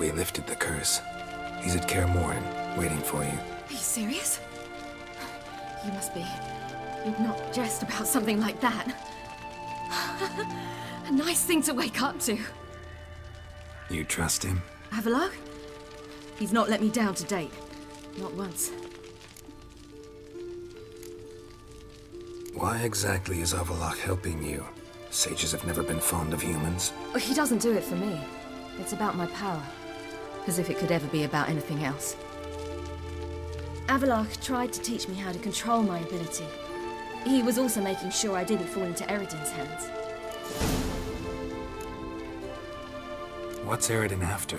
We lifted the curse. He's at Kaer Morhen, waiting for you. Are you serious? You must be. You'd not jest about something like that. A nice thing to wake up to. You trust him? Avallac'h? He's not let me down to date. Not once. Why exactly is Avallac'h helping you? Sages have never been fond of humans. He doesn't do it for me. It's about my power. As if it could ever be about anything else. Avallac'h tried to teach me how to control my ability. He was also making sure I didn't fall into Eredin's hands. What's Eredin after?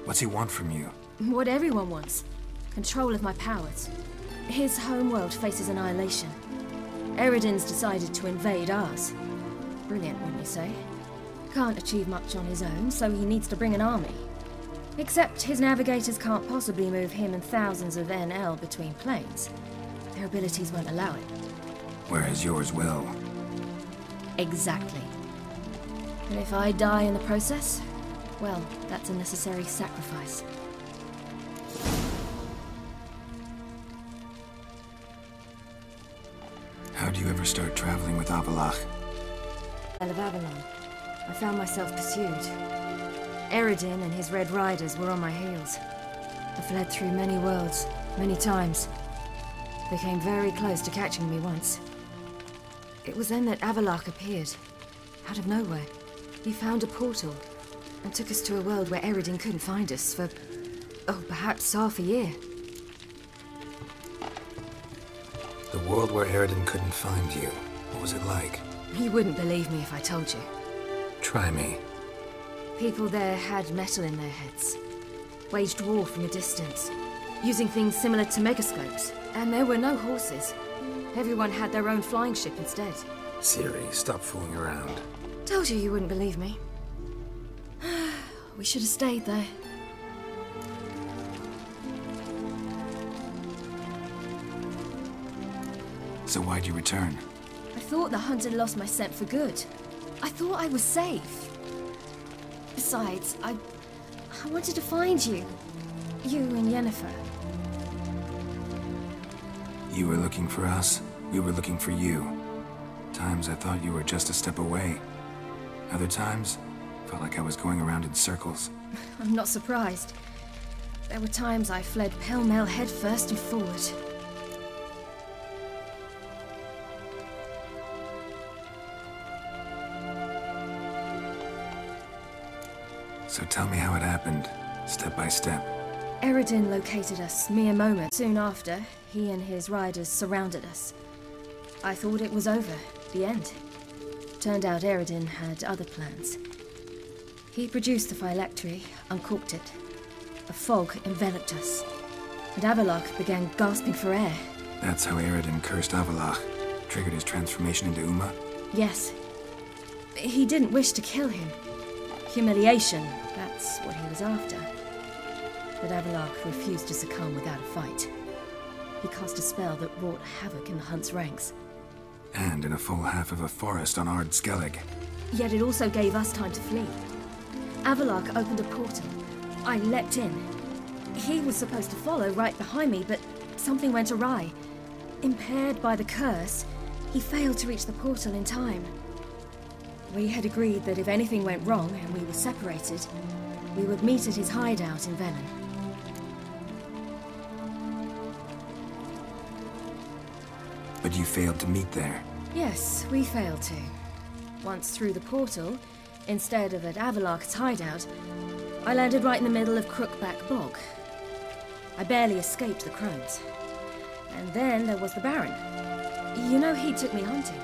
What's he want from you? What everyone wants. Control of my powers. His homeworld faces annihilation. Eredin's decided to invade ours. Brilliant, wouldn't you say? Can't achieve much on his own, so he needs to bring an army. Except his navigators can't possibly move him and thousands of NL between planes. Their abilities won't allow it. Whereas yours will. Exactly. And if I die in the process, well, that's a necessary sacrifice. How'd you ever start traveling with Avallac'h? Isle of Avalon. I found myself pursued. Eredin and his Red Riders were on my heels. I fled through many worlds, many times. They came very close to catching me once. It was then that Avallac'h appeared, out of nowhere. He found a portal, and took us to a world where Eredin couldn't find us for, perhaps half a year. The world where Eredin couldn't find you. What was it like? You wouldn't believe me if I told you. Try me. People there had metal in their heads. Waged war from a distance, using things similar to megascopes. And there were no horses. Everyone had their own flying ship instead. Ciri, stop fooling around. Told you wouldn't believe me. We should have stayed there. So why'd you return? I thought the hunt had lost my scent for good. I thought I was safe. Besides, I wanted to find you. You and Yennefer. You were looking for us, we were looking for you. Times I thought you were just a step away. Other times, felt like I was going around in circles. I'm not surprised. There were times I fled pell-mell headfirst and forward. So tell me how it happened, step by step. Eredin located us mere moments. Soon after, he and his riders surrounded us. I thought it was over, the end. Turned out Eredin had other plans. He produced the phylactery, uncorked it. A fog enveloped us, and Avallac'h began gasping for air. That's how Eredin cursed Avallac'h, triggered his transformation into Uma? Yes. He didn't wish to kill him. Humiliation, that's what he was after. But Avallac'h refused to succumb without a fight. He cast a spell that wrought havoc in the Hunt's ranks. And in a full half of a forest on Ard Skellig. Yet it also gave us time to flee. Avallac'h opened a portal. I leapt in. He was supposed to follow right behind me, but something went awry. Impaired by the curse, he failed to reach the portal in time. We had agreed that if anything went wrong and we were separated, we would meet at his hideout in Velen. But you failed to meet there. Yes, we failed to. Once through the portal, instead of at Avallac'h's hideout, I landed right in the middle of Crookback Bog. I barely escaped the crones. And then there was the Baron. You know, he took me hunting.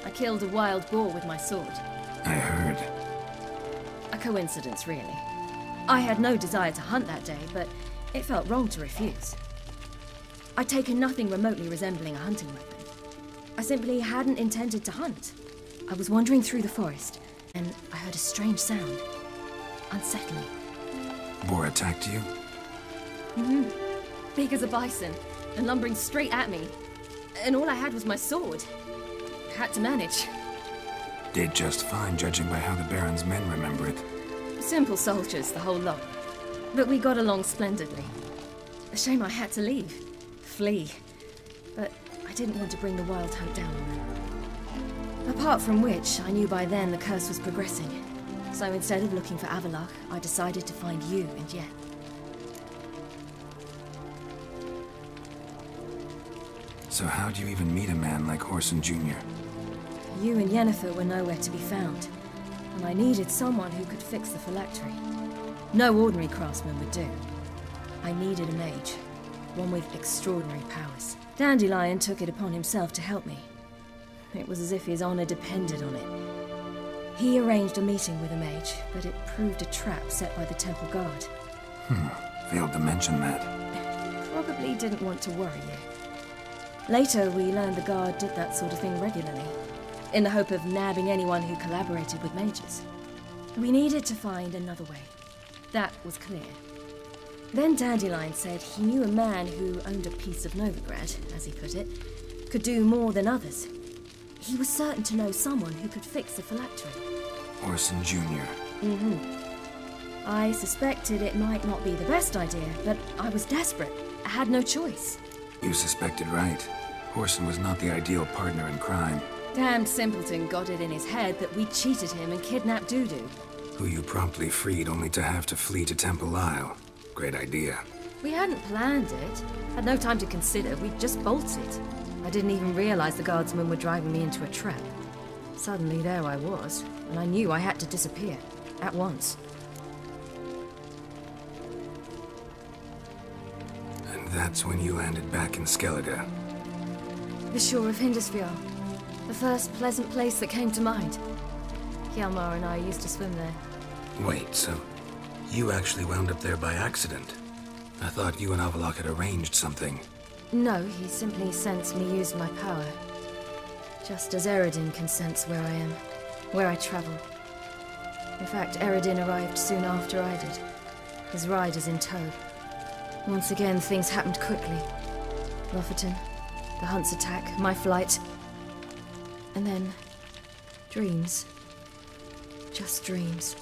I killed a wild boar with my sword. I heard. A coincidence, really. I had no desire to hunt that day, but it felt wrong to refuse. I'd taken nothing remotely resembling a hunting weapon. I simply hadn't intended to hunt. I was wandering through the forest, and I heard a strange sound. Unsettling. Boar attacked you? Mm-hmm. Big as a bison, and lumbering straight at me. And all I had was my sword. Had to manage. Did just fine, judging by how the Baron's men remember it. Simple soldiers, the whole lot. But we got along splendidly. A shame I had to leave. Flee. But I didn't want to bring the Wild Hunt down on them. Apart from which, I knew by then the curse was progressing. So instead of looking for Avallac'h, I decided to find you and Yen. So how'd you even meet a man like Whoreson Jr.? You and Yennefer were nowhere to be found, and I needed someone who could fix the phylactery. No ordinary craftsman would do. I needed a mage, one with extraordinary powers. Dandelion took it upon himself to help me. It was as if his honor depended on it. He arranged a meeting with a mage, but it proved a trap set by the Temple Guard. Failed to mention that. Probably didn't want to worry you. Later, we learned the Guard did that sort of thing regularly, in the hope of nabbing anyone who collaborated with mages. We needed to find another way. That was clear. Then Dandelion said he knew a man who owned a piece of Novigrad, as he put it, could do more than others. He was certain to know someone who could fix the phylactery. Whoreson Jr. I suspected it might not be the best idea, but I was desperate. I had no choice. You suspected right. Whoreson was not the ideal partner in crime. Damned simpleton got it in his head that we cheated him and kidnapped Dudu. Who you promptly freed only to have to flee to Temple Isle. Great idea. We hadn't planned it. Had no time to consider. We just bolted. I didn't even realize the guardsmen were driving me into a trap. Suddenly there I was, and I knew I had to disappear. At once. And that's when you landed back in Skellige. The shore of Hindisfjord. The first pleasant place that came to mind. Hjalmar and I used to swim there. Wait, so you actually wound up there by accident? I thought you and Avallac'h had arranged something. No, he simply sensed me use my power. Just as Eredin can sense where I am, where I travel. In fact, Eredin arrived soon after I did, his riders in tow. Once again, things happened quickly. Lofoten, the Hunt's attack, my flight. And then, dreams. Just dreams.